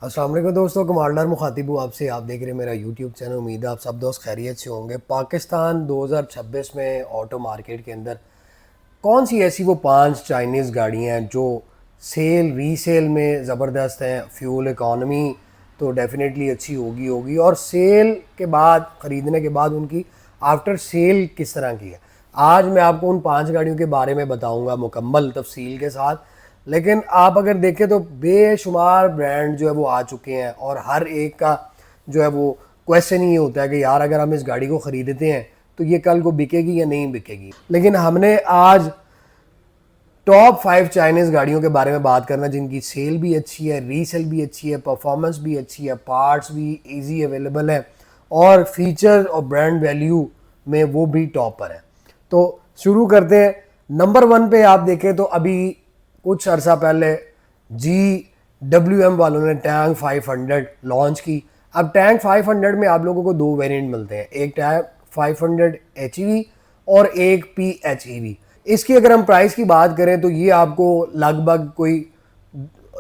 अस्सलाम वालेकुम दोस्तों, कमांडर मुखातिब हूँ आपसे। आप देख रहे हैं मेरा यूट्यूब चैनल। उम्मीद है आप सब दोस्त खैरियत से होंगे। पाकिस्तान 2026 में ऑटो मार्केट के अंदर कौन सी ऐसी वो 5 चाइनीज़ गाड़ियाँ हैं जो सेल रीसेल में ज़बरदस्त हैं। फ्यूल इकॉनमी तो डेफिनेटली अच्छी होगी होगी और सेल के बाद, ख़रीदने के बाद उनकी आफ्टर सेल किस तरह की है। आज मैं आपको उन 5 गाड़ियों के बारे में बताऊंगा मुकम्मल तफसील के साथ। लेकिन आप अगर देखें तो बेशुमार ब्रांड जो है वो आ चुके हैं और हर एक का जो है वो क्वेश्चन ये होता है कि यार अगर हम इस गाड़ी को ख़रीदते हैं तो ये कल को बिकेगी या नहीं बिकेगी। लेकिन हमने आज टॉप 5 चाइनीज़ गाड़ियों के बारे में बात करना जिनकी सेल भी अच्छी है, रीसेल भी अच्छी है, परफॉर्मेंस भी अच्छी है, पार्ट्स भी इजी अवेलेबल है और फीचर और ब्रांड वैल्यू में वो भी टॉप पर है। तो शुरू करते हैं। नंबर 1 पे आप देखें तो अभी कुछ अर्सा पहले GWM वालों ने टैंक 500 लॉन्च की। अब टैंक 500 में आप लोगों को 2 वेरिएंट मिलते हैं, एक टैंक 500 HEV और एक PHEV। इसकी अगर हम प्राइस की बात करें तो ये आपको लगभग कोई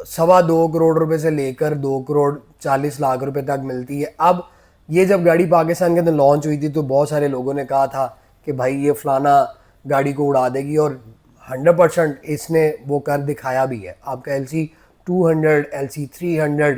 2.25 करोड़ रुपए से लेकर 2 करोड़ 40 लाख रुपए तक मिलती है। अब ये जब गाड़ी पाकिस्तान के अंदर लॉन्च हुई थी तो बहुत सारे लोगों ने कहा था कि भाई ये फलाना गाड़ी को उड़ा देगी और 100% इसने वो कर दिखाया भी है। आपका LC200, LC300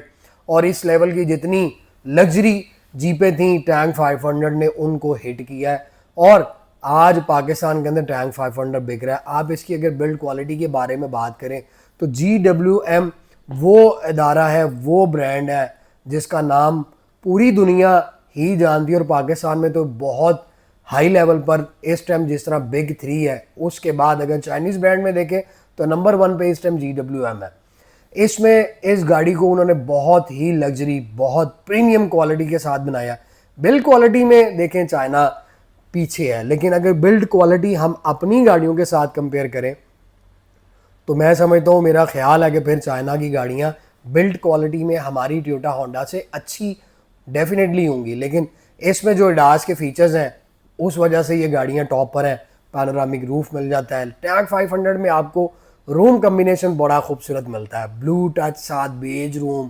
और इस लेवल की जितनी लग्जरी जीपें थी टैंक 500 ने उनको हिट किया है और आज पाकिस्तान के अंदर टैंक 500 बिक रहा है। आप इसकी अगर बिल्ड क्वालिटी के बारे में बात करें तो GWM वो इदारा है, वो ब्रांड है जिसका नाम पूरी दुनिया ही जानती है और पाकिस्तान में तो बहुत हाई लेवल पर इस टाइम जिस तरह बिग 3 है। उसके बाद अगर चाइनीज़ ब्रांड में देखें तो नंबर 1 पे इस टाइम GWM है। इसमें इस गाड़ी को उन्होंने बहुत ही लग्जरी, बहुत प्रीमियम क्वालिटी के साथ बनाया। बिल्ड क्वालिटी में देखें चाइना पीछे है, लेकिन अगर बिल्ड क्वालिटी हम अपनी गाड़ियों के साथ कंपेयर करें तो मैं समझता हूँ, मेरा ख्याल है कि फिर चाइना की गाड़ियाँ बिल्ड क्वालिटी में हमारी टोयोटा होंडा से अच्छी डेफिनेटली होंगी। लेकिन इसमें जो एडास के फीचर्स हैं उस वजह से ये गाड़ियाँ टॉप पर हैं। पैनोरामिक रूफ मिल जाता है। टैंक 500 में आपको रूम कम्बिनेशन बड़ा खूबसूरत मिलता है, ब्लू टच साथ बेज रूम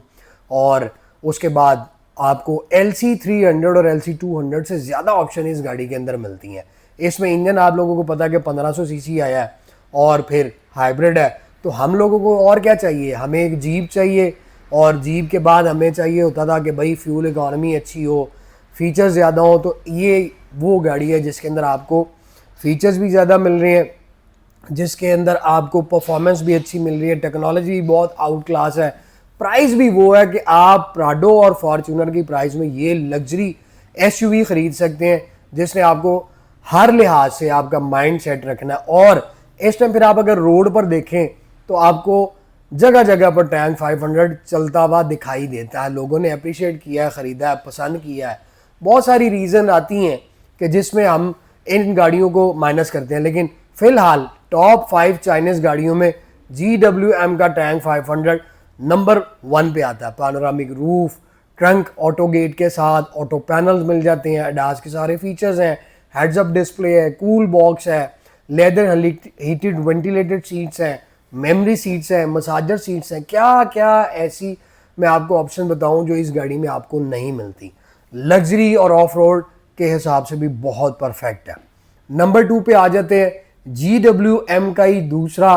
और उसके बाद आपको LC300 और LC200 से ज़्यादा ऑप्शन इस गाड़ी के अंदर मिलती हैं। इसमें इंजन आप लोगों को पता है कि 1500 सीसी आया है और फिर हाइब्रिड है। तो हम लोगों को और क्या चाहिए, हमें एक जीप चाहिए और जीप के बाद हमें चाहिए होता था कि भाई फ्यूल इकॉनमी अच्छी हो, फीचर्स ज़्यादा हो। तो ये वो गाड़ी है जिसके अंदर आपको फीचर्स भी ज़्यादा मिल रहे हैं, जिसके अंदर आपको परफॉर्मेंस भी अच्छी मिल रही है, टेक्नोलॉजी भी बहुत आउट क्लास है, प्राइस भी वो है कि आप प्राडो और फॉर्च्यूनर की प्राइस में ये लग्जरी SUV खरीद सकते हैं जिसने आपको हर लिहाज से आपका माइंड सेट रखना है। और इस टाइम फिर आप अगर रोड पर देखें तो आपको जगह जगह पर टैंक 500 चलता हुआ दिखाई देता है। लोगों ने अप्रिशिएट किया है, ख़रीदा है, पसंद किया है। बहुत सारी रीज़न आती हैं कि जिसमें हम इन गाड़ियों को माइनस करते हैं, लेकिन फ़िलहाल टॉप 5 चाइनीज़ गाड़ियों में GWM का टैंक 500 नंबर 1 पे आता है। Panoramic roof, trunk auto gate के साथ, ऑटो पैनल्स मिल जाते हैं, एडास के सारे फीचर्स हैं, हेड्स अप डिस्प्ले है, कूल बॉक्स है, लेदर हीटेड वेंटिलेटेड सीट्स हैं, मेमोरी सीट्स हैं, मसाजर सीट्स हैं। क्या क्या ऐसी मैं आपको ऑप्शन बताऊं जो इस गाड़ी में आपको नहीं मिलती। लग्जरी और ऑफ रोड के हिसाब से भी बहुत परफेक्ट है। नंबर 2 पे आ जाते हैं। GWM का ही दूसरा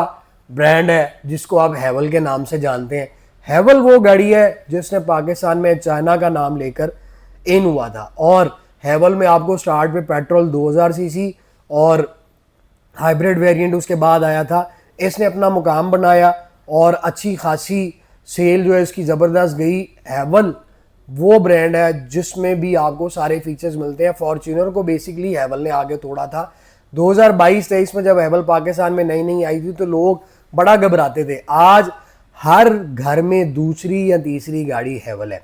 ब्रांड है जिसको आप हैवल के नाम से जानते हैं। हैवल वो गाड़ी है जिसने पाकिस्तान में चाइना का नाम लेकर इन हुआ था और हैवल में आपको स्टार्ट पे पेट्रोल 2000 सीसी और हाइब्रिड वेरिएंट उसके बाद आया था। इसने अपना मुकाम बनाया और अच्छी खासी सेल जो है इसकी ज़बरदस्त गई। हैवल वो ब्रांड है जिसमें भी आपको सारे फीचर्स मिलते हैं। फॉर्च्यूनर को बेसिकली हैवल ने आगे तोड़ा था। 2022-23 में जब हैवल पाकिस्तान में नई नई आई थी तो लोग बड़ा घबराते थे। आज हर घर में दूसरी या तीसरी गाड़ी हैवल है।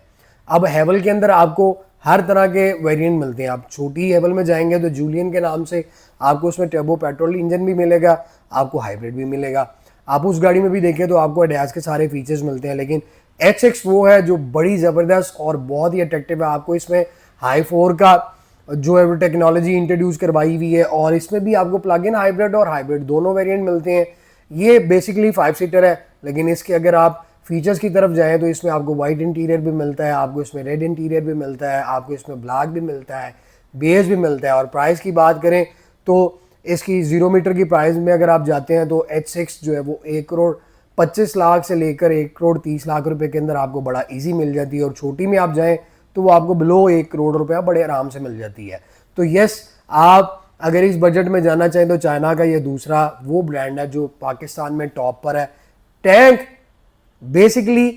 अब हैवल के अंदर आपको हर तरह के वेरिएंट मिलते हैं। आप छोटी हैवल में जाएंगे तो जूलियन के नाम से आपको उसमें टर्बो पेट्रोल इंजन भी मिलेगा, आपको हाइब्रिड भी मिलेगा। आप उस गाड़ी में भी देखें तो आपको एडास के सारे फीचर्स मिलते हैं। लेकिन XX वो है जो बड़ी ज़बरदस्त और बहुत ही अट्रैक्टिव है। आपको इसमें हाई 4 का जो है वो टेक्नोलॉजी इंट्रोड्यूस करवाई हुई है और इसमें भी आपको प्लग इन हाइब्रिड और हाइब्रिड दोनों वेरिएंट मिलते हैं। ये बेसिकली 5 सीटर है, लेकिन इसके अगर आप फीचर्स की तरफ जाएं तो इसमें आपको वाइट इंटीरियर भी मिलता है, आपको इसमें रेड इंटीरियर भी मिलता है, आपको इसमें ब्लैक भी मिलता है, बेज भी मिलता है। और प्राइस की बात करें तो इसकी 0 मीटर की प्राइस में अगर आप जाते हैं तो H6 जो है वो 1,25,00,000 से लेकर 1,30,00,000 रुपए के अंदर आपको बड़ा इजी मिल जाती है। और छोटी में आप जाएं तो वो आपको बिलो 1 करोड़ रुपया बड़े आराम से मिल जाती है। तो यस, आप अगर इस बजट में जाना चाहें तो चाइना का ये दूसरा वो ब्रांड है जो पाकिस्तान में टॉप पर है। टैंक बेसिकली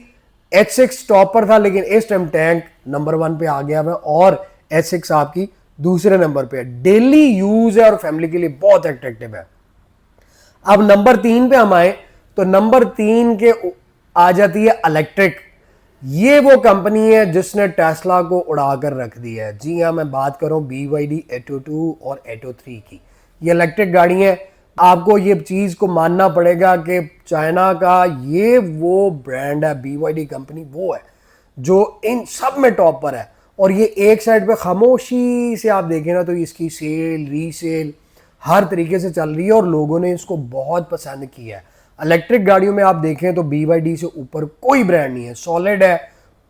H6 टॉप पर था, लेकिन इस टाइम टैंक नंबर 1 पे आ गया है और H6 आपकी दूसरे नंबर पे है। डेली यूज है और फैमिली के लिए बहुत अट्रैक्टिव है। अब नंबर 3 पे हम आए तो नंबर 3 के आ जाती है इलेक्ट्रिक। ये वो कंपनी है जिसने टेस्ला को उड़ाकर रख दिया है। जी हाँ, मैं बात कर रहा हूँ BYD Atto 2 और Atto 3 की। ये इलेक्ट्रिक गाड़ी है। आपको ये चीज को मानना पड़ेगा कि चाइना का ये वो ब्रांड है, BYD कंपनी वो है जो इन सब में टॉप पर है। और ये एक साइड पे खामोशी से आप देखें ना तो इसकी सेल रीसेल हर तरीके से चल रही है और लोगों ने इसको बहुत पसंद किया है। इलेक्ट्रिक गाड़ियों में आप देखें तो BYD से ऊपर कोई ब्रांड नहीं है। सॉलिड है,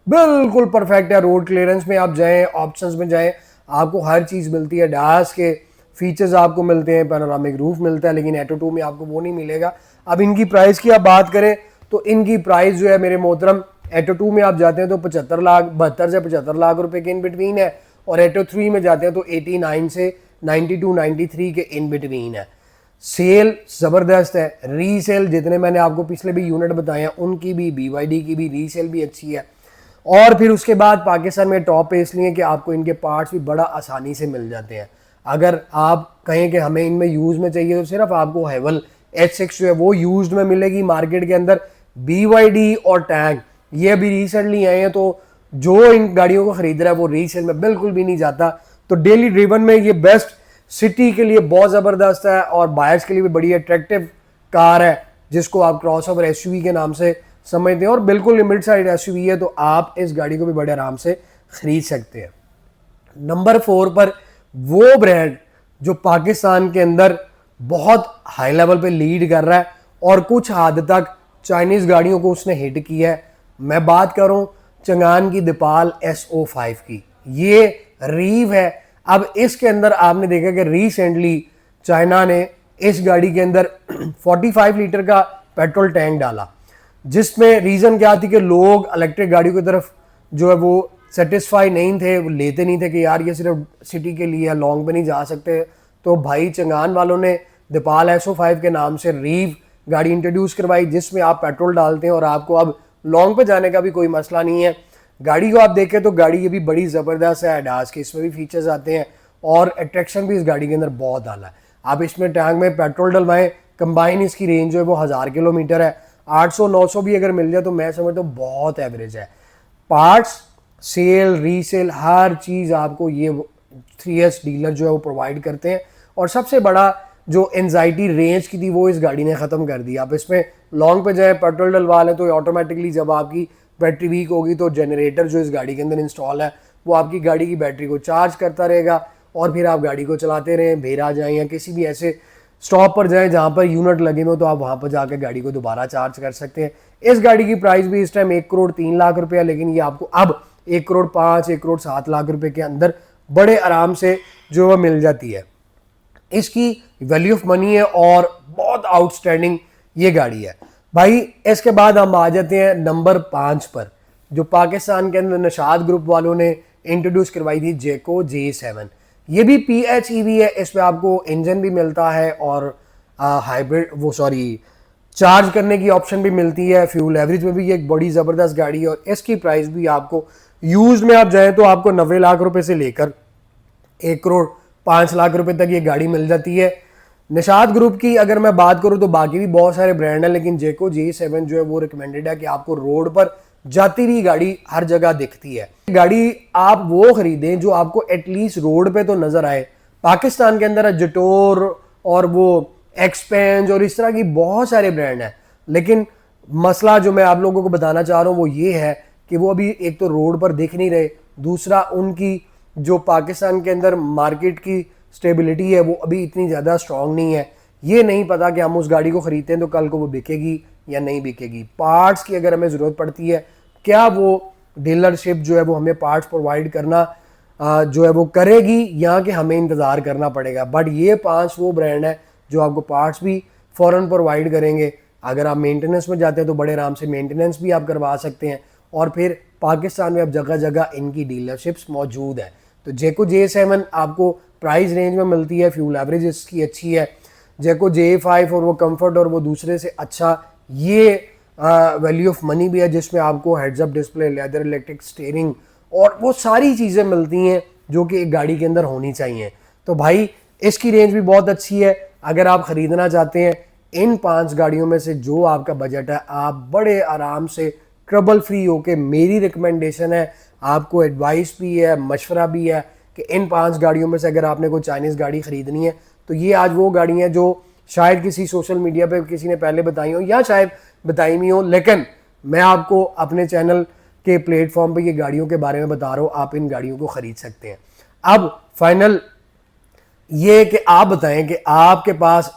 बिल्कुल परफेक्ट है। रोड क्लियरेंस में आप जाएं, ऑप्शंस में जाएं, आपको हर चीज़ मिलती है। डास के फीचर्स आपको मिलते हैं, पैनोरामिक रूफ मिलता है, लेकिन Atto 2 में आपको वो नहीं मिलेगा। अब इनकी प्राइस की आप बात करें तो इनकी प्राइस जो है मेरे मोहतरम, Atto 2 में आप जाते हैं तो 72 से 75 लाख रुपए के इन बिटवीन है और Atto 3 में जाते हैं तो 89 से 92 93 के इन बिटवीन है। सेल ज़बरदस्त है। रीसेल जितने मैंने आपको पिछले भी यूनिट बताए हैं उनकी भी, BYD की भी रीसेल भी अच्छी है। और फिर उसके बाद पाकिस्तान में टॉप पे इसलिए कि आपको इनके पार्ट्स भी बड़ा आसानी से मिल जाते हैं। अगर आप कहें कि हमें इनमें यूज़ में चाहिए तो सिर्फ आपको हेवल H6 जो है वो यूज्ड में मिलेगी मार्केट के अंदर। BYD और टैंक ये अभी रिसेंटली आए हैं, तो जो इन गाड़ियों को खरीद रहा है वो रीसेल में बिल्कुल भी नहीं जाता। तो डेली ड्रिवन में ये बेस्ट, सिटी के लिए बहुत ज़बरदस्त है और बायर्स के लिए भी बड़ी अट्रैक्टिव कार है जिसको आप क्रॉसओवर SUV के नाम से समझते हैं और बिल्कुल मिड साइड SUV है, तो आप इस गाड़ी को भी बड़े आराम से खरीद सकते हैं। नंबर 4 पर वो ब्रांड जो पाकिस्तान के अंदर बहुत हाई लेवल पे लीड कर रहा है और कुछ हद तक चाइनीज़ गाड़ियों को उसने हिट किया है। मैं बात कर रहा हूँ चंगान की दीपाल SO5 की। ये रीव है। अब इसके अंदर आपने देखा कि रिसेंटली चाइना ने इस गाड़ी के अंदर 45 लीटर का पेट्रोल टैंक डाला, जिसमें रीज़न क्या थी कि लोग इलेक्ट्रिक गाड़ियों की तरफ जो है वो सेटिस्फाई नहीं थे, वो लेते नहीं थे कि यार ये सिर्फ सिटी के लिए लॉन्ग पे नहीं जा सकते। तो भाई चंगान वालों ने दीपाल SO5 के नाम से रीव गाड़ी इंट्रोड्यूस करवाई जिसमें आप पेट्रोल डालते हैं और आपको अब लॉन्ग पे जाने का भी कोई मसला नहीं है। गाड़ी को आप देखें तो गाड़ी ये भी बड़ी ज़बरदस्त है। एडास के इसमें भी फीचर्स आते हैं और अट्रैक्शन भी इस गाड़ी के अंदर बहुत आला है। आप इसमें टैंक में पेट्रोल डलवाएं, कंबाइन इसकी रेंज जो है वो 1000 किलोमीटर है। 800-900 भी अगर मिल जाए तो मैं समझता हूँ बहुत एवरेज है। पार्ट्स, सेल, रीसेल, हर चीज़ आपको ये 3S डीलर जो है वो प्रोवाइड करते हैं। और सबसे बड़ा जो एंजाइटी रेंज की थी वो इस गाड़ी ने ख़त्म कर दी। आप इसमें लॉन्ग पे जाए, पेट्रोल डलवा लें तो ऑटोमेटिकली जब आपकी बैटरी वीक होगी तो जनरेटर जो इस गाड़ी के अंदर इंस्टॉल है वो आपकी गाड़ी की बैटरी को चार्ज करता रहेगा और फिर आप गाड़ी को चलाते रहें। भेरा जाएँ या किसी भी ऐसे स्टॉप पर जाएं जहाँ पर यूनिट लगे हो तो आप वहाँ पर जाकर गाड़ी को दोबारा चार्ज कर सकते हैं। इस गाड़ी की प्राइस भी इस टाइम 1,03,00,000 रुपये है, लेकिन ये आपको अब 1,05,00,000 1,07,00,000 रुपये के अंदर बड़े आराम से जो है मिल जाती है। इसकी वैल्यू ऑफ मनी है और बहुत आउटस्टैंडिंग ये गाड़ी है भाई। इसके बाद हम आ जाते हैं नंबर 5 पर, जो पाकिस्तान के अंदर निशाद ग्रुप वालों ने इंट्रोड्यूस करवाई थी, जेको J7। ये भी PHEV है। इसमें आपको इंजन भी मिलता है और हाइब्रिड चार्ज करने की ऑप्शन भी मिलती है। फ्यूल एवरेज में भी एक बड़ी ज़बरदस्त गाड़ी है और इसकी प्राइस भी आपको यूज में आप जाएं तो आपको 90 लाख रुपए से लेकर 1,05,00,000 रुपए तक ये गाड़ी मिल जाती है। निशाद ग्रुप की अगर मैं बात करूं तो बाकी भी बहुत सारे ब्रांड हैं, लेकिन जेको J7 जो है वो रिकमेंडेड है कि आपको रोड पर जाती हुई गाड़ी हर जगह दिखती है। गाड़ी आप वो खरीदें जो आपको एटलीस्ट रोड पे तो नजर आए। पाकिस्तान के अंदर जटोर और वो एक्सपेंज और इस तरह की बहुत सारे ब्रांड हैं, लेकिन मसला जो मैं आप लोगों को बताना चाह रहा हूँ वो ये है कि वो अभी एक तो रोड पर दिख नहीं रहे, दूसरा उनकी जो पाकिस्तान के अंदर मार्केट की स्टेबिलिटी है वो अभी इतनी ज़्यादा स्ट्रांग नहीं है। ये नहीं पता कि हम उस गाड़ी को खरीदते हैं तो कल को वो बिकेगी या नहीं बिकेगी। पार्ट्स की अगर हमें ज़रूरत पड़ती है, क्या वो डीलरशिप जो है वो हमें पार्ट्स प्रोवाइड करना जो है वो करेगी, या कि हमें इंतज़ार करना पड़ेगा। बट ये 5 वो ब्रांड है जो आपको पार्ट्स भी फ़ौरन प्रोवाइड करेंगे। अगर आप मेंटेनेंस में जाते हैं तो बड़े आराम से मेंटेनेंस भी आप करवा सकते हैं। और फिर पाकिस्तान में अब जगह जगह इनकी डीलरशिप्स मौजूद है। तो जेको J7 आपको प्राइस रेंज में मिलती है, फ्यूल एवरेज इसकी अच्छी है। जेको J5 और वो कंफर्ट और वो दूसरे से अच्छा, ये वैल्यू ऑफ मनी भी है, जिसमें आपको heads up display, leather electric steering और वो सारी चीज़ें मिलती हैं जो कि एक गाड़ी के अंदर होनी चाहिए। तो भाई इसकी रेंज भी बहुत अच्छी है। अगर आप ख़रीदना चाहते हैं इन 5 गाड़ियों में से जो आपका बजट है, आप बड़े आराम से ट्रबल फ्री होके, मेरी रिकमेंडेशन है, आपको एडवाइस भी है, मशवरा भी है कि इन 5 गाड़ियों में से अगर आपने कोई चाइनीज़ गाड़ी ख़रीदनी है तो ये आज वो गाड़ी हैं जो शायद किसी सोशल मीडिया पे किसी ने पहले बताई हो या शायद बताई नहीं हो, लेकिन मैं आपको अपने चैनल के प्लेटफॉर्म पे ये गाड़ियों के बारे में बता रहा हूँ। आप इन गाड़ियों को ख़रीद सकते हैं। अब फाइनल ये कि आप बताएं कि आपके पास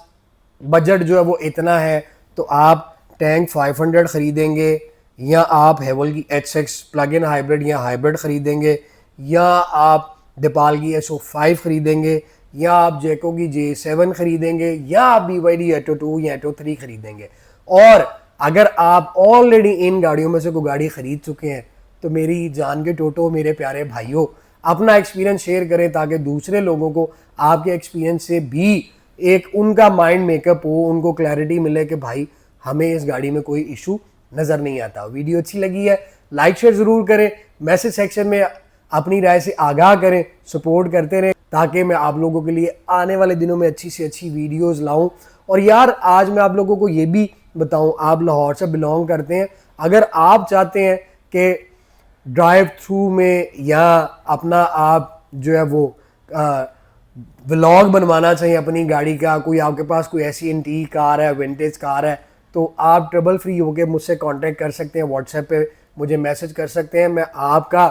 बजट जो है वो इतना है तो आप टैंक 500 ख़रीदेंगे, या आप हेवल की HX प्लग इन हाइब्रिड या हाइब्रिड ख़रीदेंगे, या आप डिपाल की SO5 ख़रीदेंगे, या आप जेको की J7 ख़रीदेंगे, या आप BYD एटो 2 या एटो 3 ख़रीदेंगे। और अगर आप ऑलरेडी इन गाड़ियों में से कोई गाड़ी ख़रीद चुके हैं तो मेरी जान के टोटो, मेरे प्यारे भाइयों, अपना एक्सपीरियंस शेयर करें ताकि दूसरे लोगों को आपके एक्सपीरियंस से भी एक उनका माइंड मेकअप हो, उनको क्लैरिटी मिले कि भाई हमें इस गाड़ी में कोई इशू नज़र नहीं आता। वीडियो अच्छी लगी है लाइक शेयर ज़रूर करें, मैसेज सेक्शन में अपनी राय से आगाह करें, सपोर्ट करते रहें ताकि मैं आप लोगों के लिए आने वाले दिनों में अच्छी से अच्छी वीडियोज़ लाऊं। और यार आज मैं आप लोगों को ये भी बताऊं, आप लाहौर से बिलोंग करते हैं, अगर आप चाहते हैं कि ड्राइव थ्रू में या अपना आप जो है वो व्लॉग बनवाना चाहिए अपनी गाड़ी का, कोई आपके पास कोई ऐसी एंटीक कार है, विंटेज कार है, तो आप ट्रबल फ्री होकर मुझसे कांटेक्ट कर सकते हैं, व्हाट्सएप पे मुझे मैसेज कर सकते हैं। मैं आपका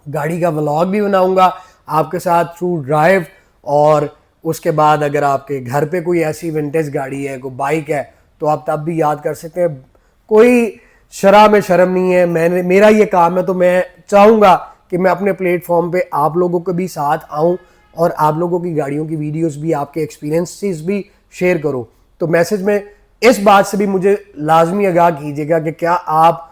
गाड़ी का व्लॉग भी बनाऊंगा आपके साथ थ्रू ड्राइव। और उसके बाद अगर आपके घर पे कोई ऐसी विंटेज गाड़ी है, कोई बाइक है, तो आप तब भी याद कर सकते हैं। कोई शरा में शर्म नहीं है, मेरा ये काम है, तो मैं चाहूँगा कि मैं अपने प्लेटफॉर्म पे आप लोगों के भी साथ आऊँ और आप लोगों की गाड़ियों की वीडियोस भी, आपके एक्सपीरियंसेस भी शेयर करो। तो मैसेज में इस बात से भी मुझे लाजमी आगाह कीजिएगा कि क्या आप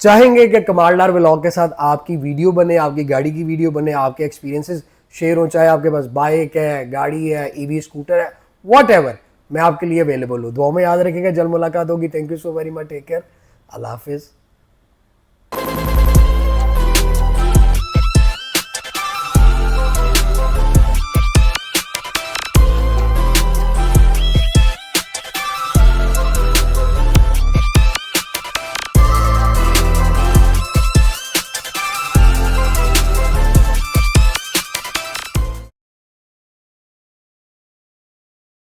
चाहेंगे कि कमालदार व्लॉग के साथ आपकी वीडियो बने, आपकी गाड़ी की वीडियो बने, आपके एक्सपीरियंसेस शेयर हो, चाहे आपके पास बाइक है, गाड़ी है, EV स्कूटर है, व्हाटएवर, मैं आपके लिए अवेलेबल हूँ। दुआ में याद रखिएगा, जल्द मुलाकात होगी। Thank you so very much, take care, अल्लाह हाफिज़।